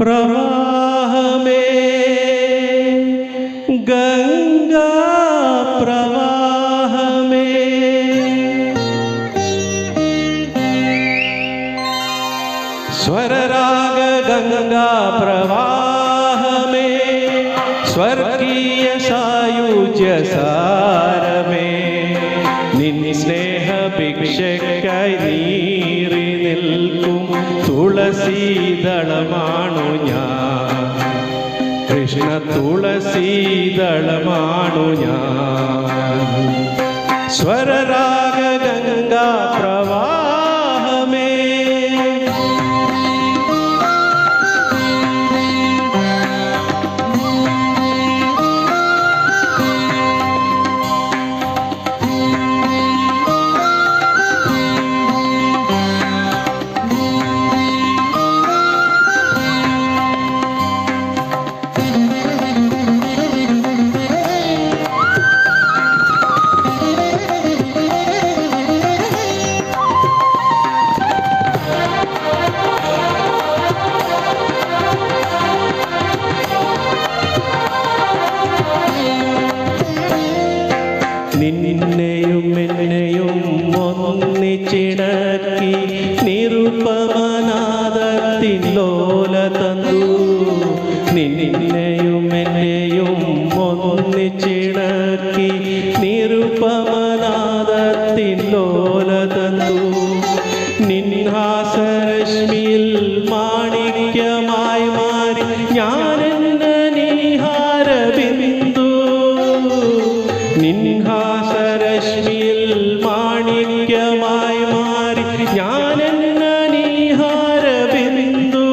പ്രവാഹമേ ഗംഗാ പ്രവാഹമേ സ്വരരാഗ ഗംഗാ പ്രവാഹമേ സ്വർഗീയ സായുജ്യ സാരമേ നിൻ സ്നേഹ ഭിക്ഷയ്ക്കായി നീറി നിൽക്കും തുളസീദളമാണു ഞാൻ കൃഷ്ണ തുളസീദളമാണു ഞാൻ സ്വരരാഗ ഗംഗാ പ്രവാഹമേ നിന്നെയും എന്നെയും ഒന്നിച്ചിണക്കി നിരുപമനാദത്തിൻ ലോല തന്നു നിന്നെയും എന്നെയും ഒന്നിച്ചിണക്കി നിരുപമനാദത്തിൻ ലോല തന്നു നിൻഹാസരശ്മിയിൽ മാണിക്യമായി മാറി ഞാനെന്ന നീഹാരബിന്ദു നിൻഹാസരശ്മിയിൽ മാണിക്യമായി മാറി ഞാനെന്ന നീഹാരബിന്ദു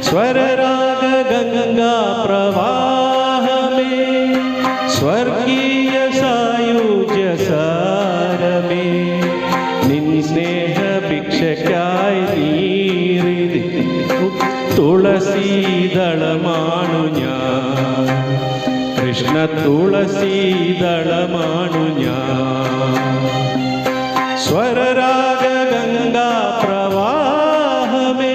സ്വരരാഗ ഗംഗാ പ്രവാഹമേ സ്വർഗീയ സായുജ്യ സാരമേ നിൻ സ്നേഹ ഭിക്ഷയ്ക്കായി നീറി തുളസീദളമാണു ഞാൻ കൃഷ്ണ തുളസീദളമാണു ഞാൻ സ്വരരാഗ ഗംഗാ പ്രവാഹമേ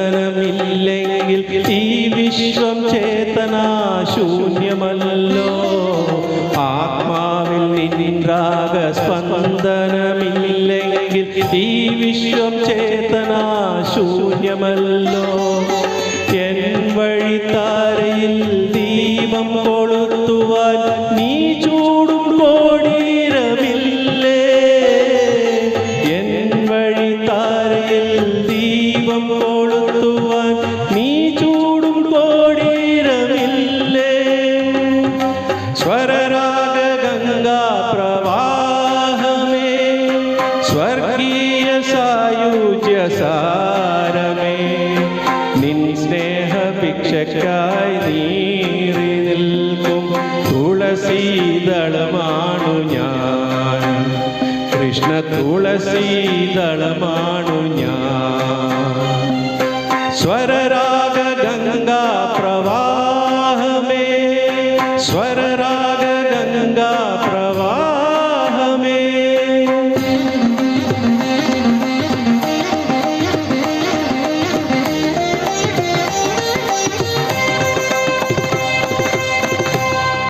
രാഗസ്പന്ദനമില്ലെങ്കിൽ ഈ വിശ്വം ചേതനാശൂന്യമല്ലോ ആത്മാവിൽ നിൻ രാഗസ്പന്ദനമില്ലെങ്കിൽ ഈ വിശ്വം ചേതനാശൂന്യമല്ലോ എൻ വഴിത്താരയിൽ ദീപം കൊളുത്തുവാൻ നീ ചൂടും കോടീരമില്ലേ എൻ വഴിത്താരയിൽ ദീപം കൊളുത്തുവാൻ നീ ചൂടും കോടീരമില്ലേ സ്വരരാഗ ഗംഗാ പ്രവാഹമേ സ്വർഗീയ സായുജ്യ സാരമേ നിൻ സ്നേഹ ഭിക്ഷയ്ക്കായി നീറി നിൽക്കും തുളസീദളമാണു ഞാൻ കൃഷ്ണ തുളസീദളമാണു ഞാൻ സ്വരരാഗ